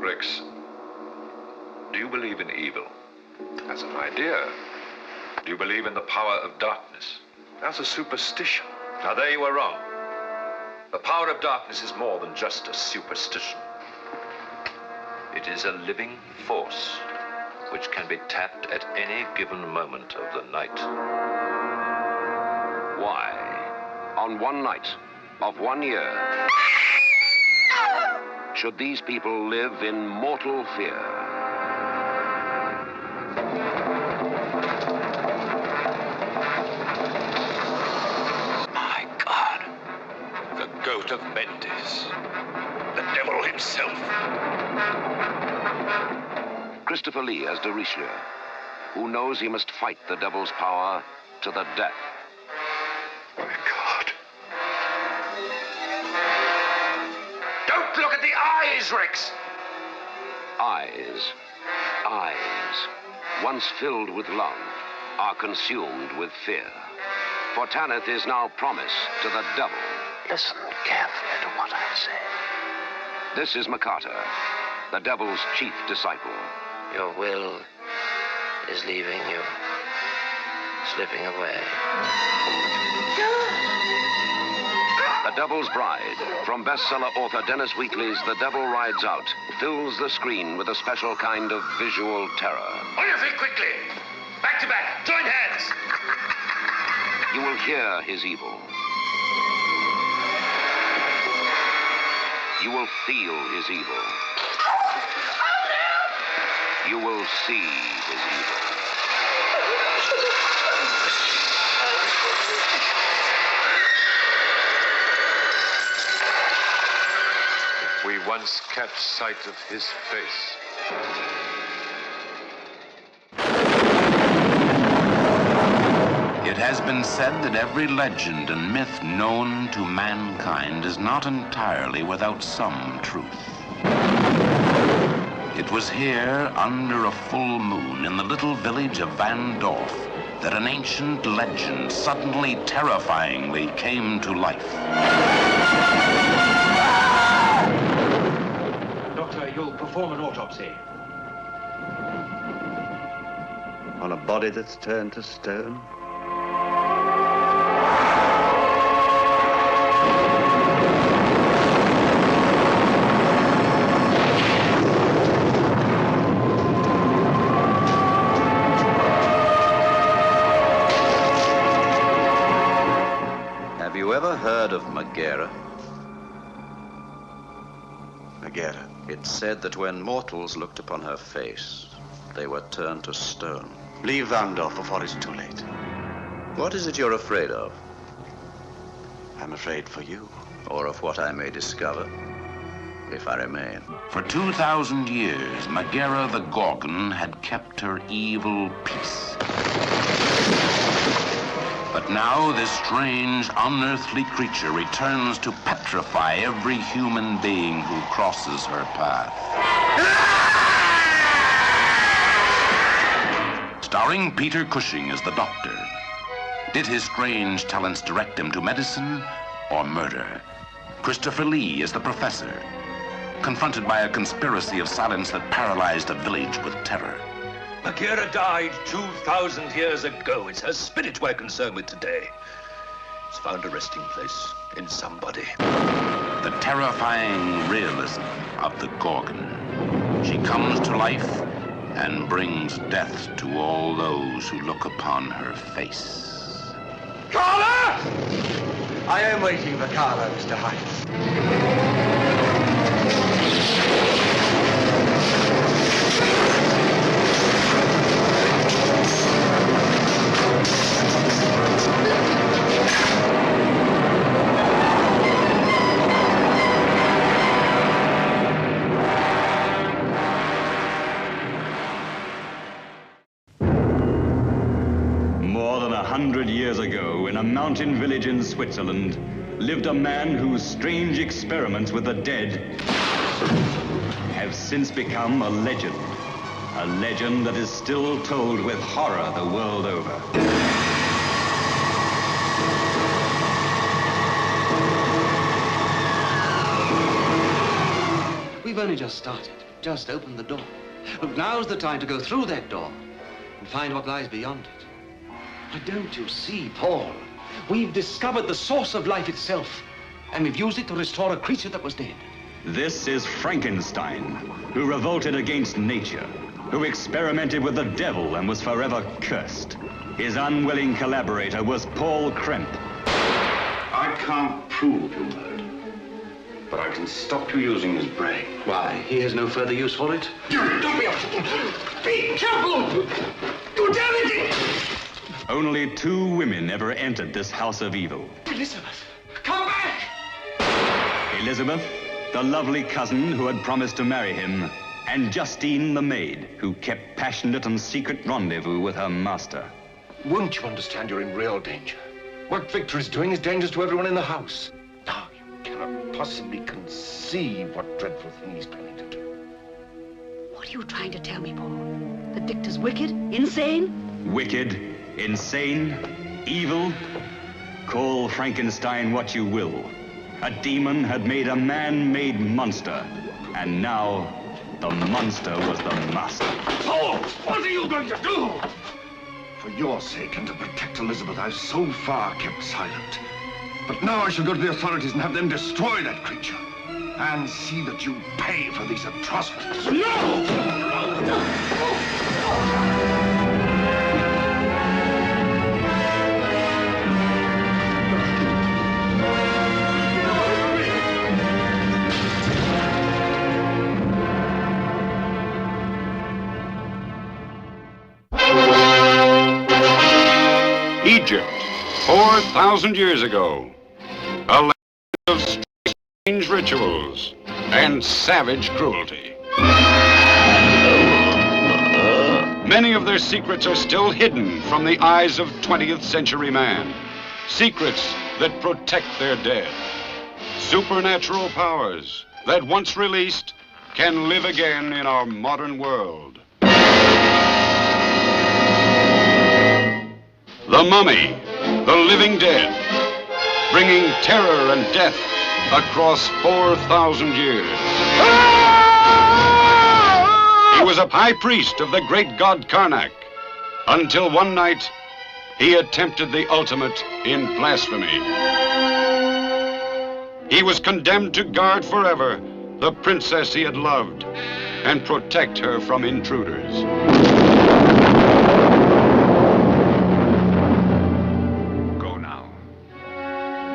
Rex, do you believe in evil? As an idea. Do you believe in the power of darkness? As a superstition. Now there you are wrong. The power of darkness is more than just a superstition. It is a living force which can be tapped at any given moment of the night. Why, on one night of 1 year, should these people live in mortal fear? My God. The goat of Mendes. The devil himself. Christopher Lee as de Richelieu, who knows he must fight the devil's power to the death. My God. Don't look at the eyes, Rex! Eyes, once filled with love, are consumed with fear. For Tanith is now promised to the devil. Listen carefully to what I say. This is Makata, the devil's chief disciple. Your will is leaving you, slipping away. The Devil's Bride, from bestseller author Dennis Wheatley's The Devil Rides Out, fills the screen with a special kind of visual terror. On your feet quickly! Back to back, join hands! You will hear his evil. You will feel his evil. You will see his evil. If we once catch sight of his face. It has been said that every legend and myth known to mankind is not entirely without some truth. It was here, under a full moon, in the little village of Van Dorf, that an ancient legend suddenly terrifyingly came to life. Doctor, you'll perform an autopsy. On a body that's turned to stone? Have you ever heard of Megara? Megara. It's said that when mortals looked upon her face, they were turned to stone. Leave Vandorf before it's too late. What is it you're afraid of? I'm afraid for you. Or of what I may discover, if I remain? For 2,000 years, Megara the Gorgon had kept her evil peace. But now this strange, unearthly creature returns to petrify every human being who crosses her path. Starring Peter Cushing as the doctor. Did his strange talents direct him to medicine or murder? Christopher Lee as the professor, confronted by a conspiracy of silence that paralyzed a village with terror. Megara died 2,000 years ago. It's her spirit we're concerned with today. It's found a resting place in somebody. The terrifying realism of the Gorgon. She comes to life and brings death to all those who look upon her face. Carla! I am waiting for Carla, Mr. Hines. More than 100 years ago, in a mountain village in Switzerland, lived a man whose strange experiments with the dead have since become a legend. A legend that is still told with horror the world over. We've only just started. just opened the door. But now's the time to go through that door and find what lies beyond it. But don't you see, Paul? We've discovered the source of life itself, and we've used it to restore a creature that was dead. This is Frankenstein, who revolted against nature, who experimented with the devil and was forever cursed. His unwilling collaborator was Paul Kremp. I can't prove you murdered, but I can stop you using his brain. Why, he has no further use for it? Don't be a fool! Be careful! You damage it! Only 2 women ever entered this house of evil. Elizabeth, come back! Elizabeth, the lovely cousin who had promised to marry him, and Justine the maid, who kept passionate and secret rendezvous with her master. Won't you understand you're in real danger? What Victor is doing is dangerous to everyone in the house. Now, you cannot possibly conceive what dreadful thing he's planning to do. What are you trying to tell me, Paul? That Victor's wicked? Insane? Wicked, insane, evil? Call Frankenstein what you will. A demon had made a man-made monster, and now the monster was the master. Paul, what are you going to do? For your sake and to protect Elizabeth, I've so far kept silent. But now I shall go to the authorities and have them destroy that creature. And see that you pay for these atrocities. No! Egypt, 4,000 years ago. A land of strange rituals and savage cruelty. Many of their secrets are still hidden from the eyes of 20th century man. Secrets that protect their dead. Supernatural powers that once released can live again in our modern world. The Mummy, the living dead, bringing terror and death across 4,000 years. He was a high priest of the great god Karnak, until one night he attempted the ultimate in blasphemy. He was condemned to guard forever the princess he had loved and protect her from intruders.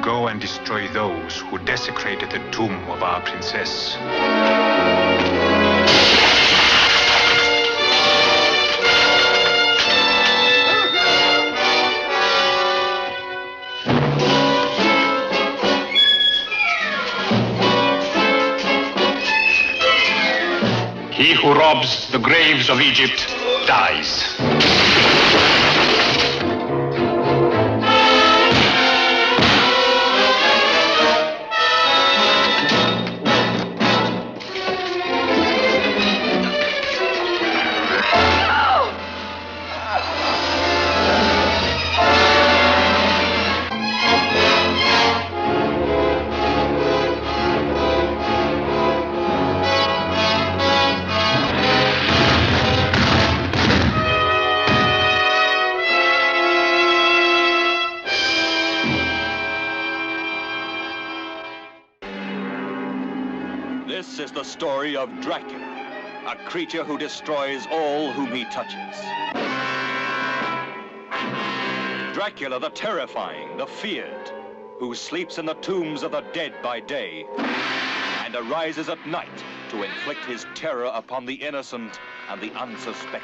Go and destroy those who desecrated the tomb of our princess. He who robs the graves of Egypt dies. This is the story of Dracula, a creature who destroys all whom he touches. Dracula the terrifying, the feared, who sleeps in the tombs of the dead by day and arises at night to inflict his terror upon the innocent and the unsuspecting.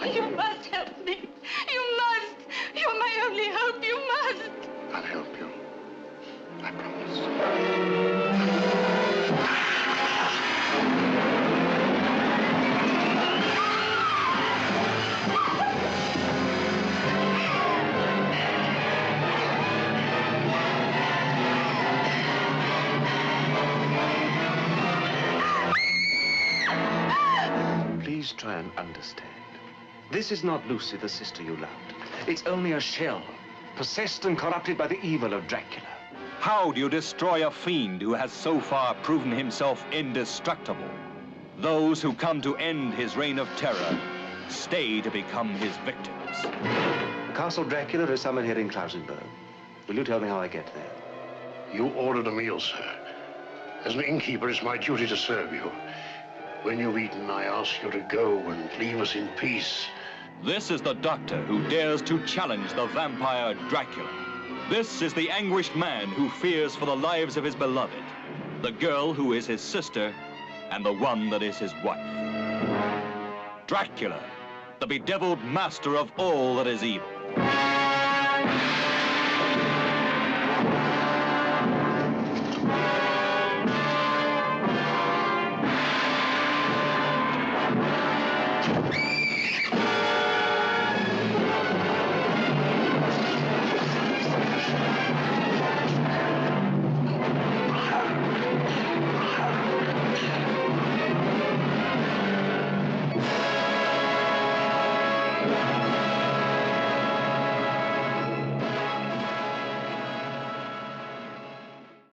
You must help me. You must. You're my only hope. You must. I'll help you. I promise. Please try and understand. This is not Lucy, the sister you loved. It's only a shell, possessed and corrupted by the evil of Dracula. How do you destroy a fiend who has so far proven himself indestructible? Those who come to end his reign of terror stay to become his victims. Castle Dracula is somewhere here in Klausenberg. Will you tell me how I get there? You ordered a meal, sir. As an innkeeper, it's my duty to serve you. When you've eaten, I ask you to go and leave us in peace. This is the doctor who dares to challenge the vampire Dracula. This is the anguished man who fears for the lives of his beloved, the girl who is his sister, and the one that is his wife. Dracula, the bedeviled master of all that is evil.